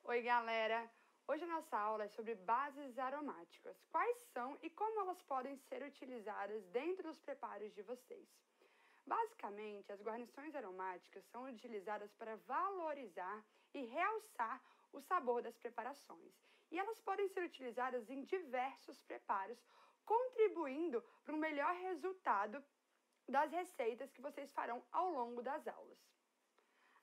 Oi, galera! Hoje a nossa aula é sobre bases aromáticas. Quais são e como elas podem ser utilizadas dentro dos preparos de vocês. Basicamente, as guarnições aromáticas são utilizadas para valorizar e realçar o sabor das preparações. E elas podem ser utilizadas em diversos preparos, contribuindo para um melhor resultado das receitas que vocês farão ao longo das aulas.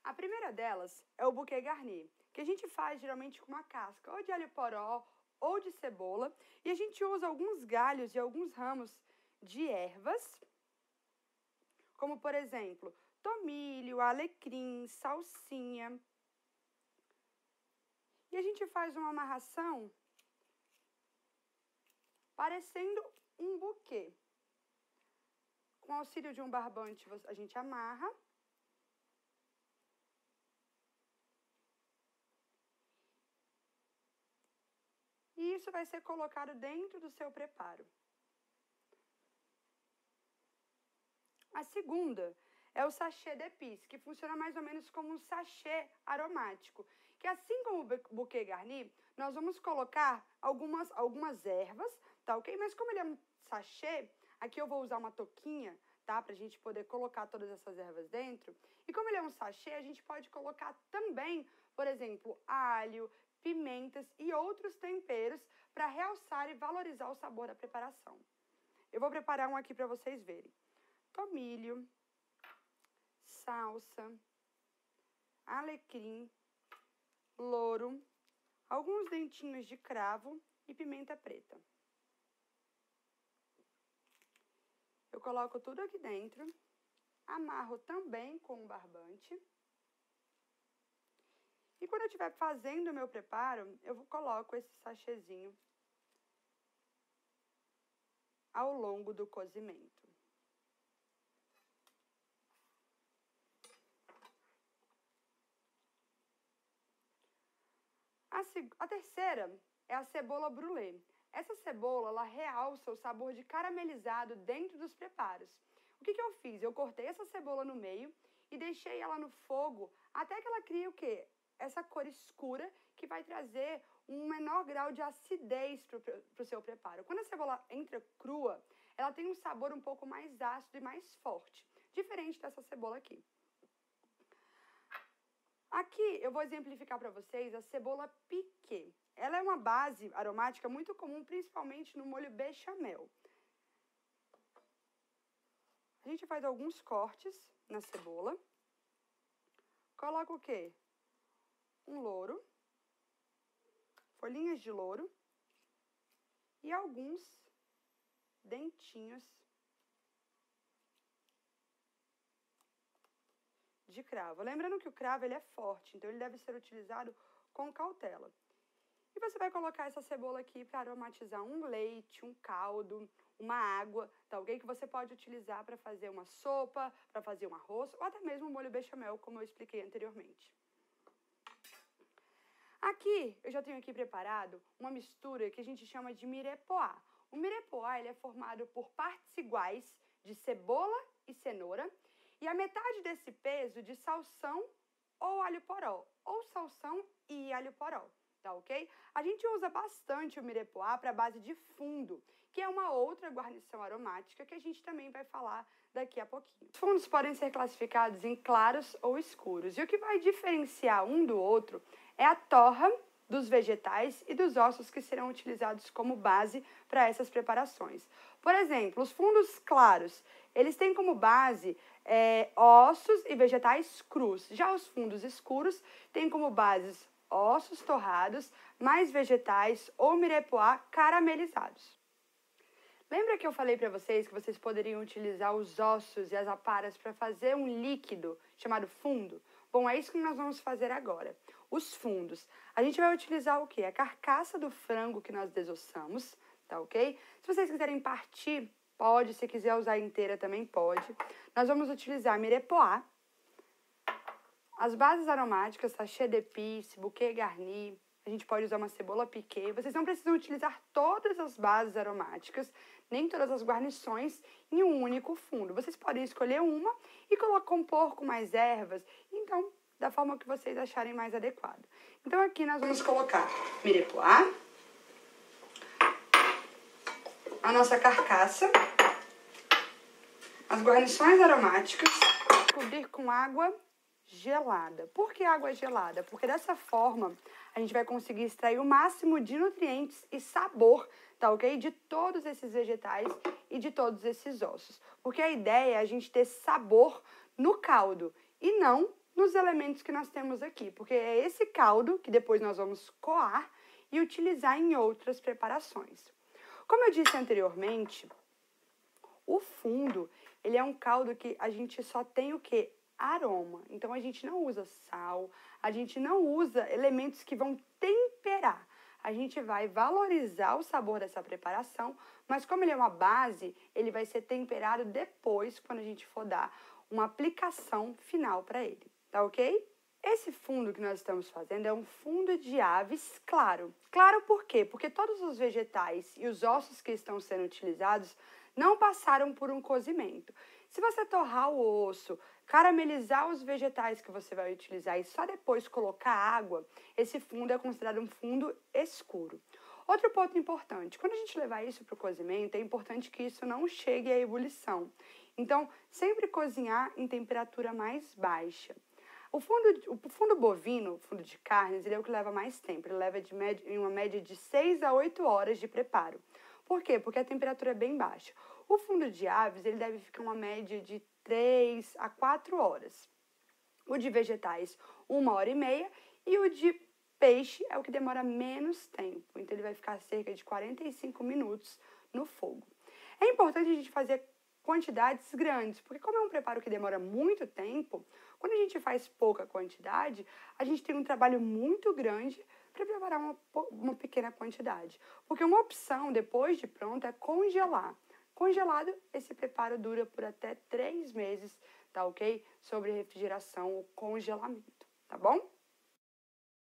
A primeira delas é o bouquet garni, que a gente faz geralmente com uma casca ou de alho poró ou de cebola, e a gente usa alguns galhos e alguns ramos de ervas, como por exemplo, tomilho, alecrim, salsinha. E a gente faz uma amarração parecendo um buquê. Com auxílio de um barbante, a gente amarra. E isso vai ser colocado dentro do seu preparo. A segunda é o sachê d'épices, que funciona mais ou menos como um sachê aromático, que assim como o bouquet garni, nós vamos colocar algumas ervas, tá ok? Mas como ele é um sachê, aqui eu vou usar uma touquinha, tá? Pra gente poder colocar todas essas ervas dentro. E como ele é um sachê, a gente pode colocar também, por exemplo, alho, pimentas e outros temperos para realçar e valorizar o sabor da preparação. Eu vou preparar um aqui para vocês verem. Tomilho, salsa, alecrim, louro, alguns dentinhos de cravo e pimenta preta. Eu coloco tudo aqui dentro, amarro também com um barbante. E quando eu estiver fazendo o meu preparo, eu coloco esse sachêzinho ao longo do cozimento. A terceira é a cebola brûlée. Essa cebola, ela realça o sabor de caramelizado dentro dos preparos. O que eu fiz? Eu cortei essa cebola no meio e deixei ela no fogo até que ela crie o quê? Essa cor escura que vai trazer um menor grau de acidez para o seu preparo. Quando a cebola entra crua, ela tem um sabor um pouco mais ácido e mais forte, diferente dessa cebola aqui. Aqui eu vou exemplificar para vocês a cebola piqué. Ela é uma base aromática muito comum, principalmente no molho bechamel. A gente faz alguns cortes na cebola. Coloca o quê? Um louro, folhinhas de louro e alguns dentinhos de cravo. Lembrando que o cravo ele é forte, então ele deve ser utilizado com cautela. E você vai colocar essa cebola aqui para aromatizar um leite, um caldo, uma água, tá ok? Que você pode utilizar para fazer uma sopa, para fazer um arroz ou até mesmo um molho bechamel, como eu expliquei anteriormente. Aqui, eu já tenho aqui preparado uma mistura que a gente chama de mirepoix. O mirepoix ele é formado por partes iguais de cebola e cenoura e a metade desse peso de salsão ou alho poró, ou salsão e alho poró, tá ok? A gente usa bastante o mirepoix para a base de fundo, que é uma outra guarnição aromática que a gente também vai falar daqui a pouquinho. Os fundos podem ser classificados em claros ou escuros, e o que vai diferenciar um do outro é a torra dos vegetais e dos ossos que serão utilizados como base para essas preparações. Por exemplo, os fundos claros, eles têm como base ossos e vegetais crus. Já os fundos escuros têm como bases ossos torrados, mais vegetais ou mirepoix caramelizados. Lembra que eu falei para vocês que vocês poderiam utilizar os ossos e as aparas para fazer um líquido chamado fundo? Bom, é isso que nós vamos fazer agora. Os fundos. A gente vai utilizar o quê? A carcaça do frango que nós desossamos, tá ok? Se vocês quiserem partir, pode. Se quiser usar inteira, também pode. Nós vamos utilizar mirepoix, as bases aromáticas, sachê d'épices, bouquet garni. A gente pode usar uma cebola piqué. Vocês não precisam utilizar todas as bases aromáticas, nem todas as guarnições em um único fundo. Vocês podem escolher uma e compor com mais ervas. Então, da forma que vocês acharem mais adequado. Então aqui nós vamos colocar mirepoix, a nossa carcaça, as guarnições aromáticas, cobrir com água gelada. Por que água gelada? Porque dessa forma a gente vai conseguir extrair o máximo de nutrientes e sabor, tá ok? De todos esses vegetais e de todos esses ossos. Porque a ideia é a gente ter sabor no caldo e não nos elementos que nós temos aqui. Porque é esse caldo que depois nós vamos coar e utilizar em outras preparações. Como eu disse anteriormente, o fundo, ele é um caldo que a gente só tem o quê? Aroma. Então, a gente não usa sal, a gente não usa elementos que vão temperar. A gente vai valorizar o sabor dessa preparação, mas como ele é uma base, ele vai ser temperado depois, quando a gente for dar uma aplicação final para ele, tá ok? Esse fundo que nós estamos fazendo é um fundo de aves claro. Claro por quê? Porque todos os vegetais e os ossos que estão sendo utilizados não passaram por um cozimento. Se você torrar o osso, caramelizar os vegetais que você vai utilizar e só depois colocar água, esse fundo é considerado um fundo escuro. Outro ponto importante, quando a gente levar isso para o cozimento, é importante que isso não chegue à ebulição. Então, sempre cozinhar em temperatura mais baixa. O fundo bovino, o fundo de carnes, ele é o que leva mais tempo. Ele leva em uma média de 6 a 8 horas de preparo. Por quê? Porque a temperatura é bem baixa. O fundo de aves, ele deve ficar uma média de 3 a 4 horas. O de vegetais, 1h30. E o de peixe é o que demora menos tempo. Então, ele vai ficar cerca de 45 minutos no fogo. É importante a gente fazer quantidades grandes, porque como é um preparo que demora muito tempo, quando a gente faz pouca quantidade, a gente tem um trabalho muito grande para preparar uma pequena quantidade. Porque uma opção, depois de pronto, é congelar. Congelado, esse preparo dura por até 3 meses, tá ok? Sobre refrigeração ou congelamento, tá bom?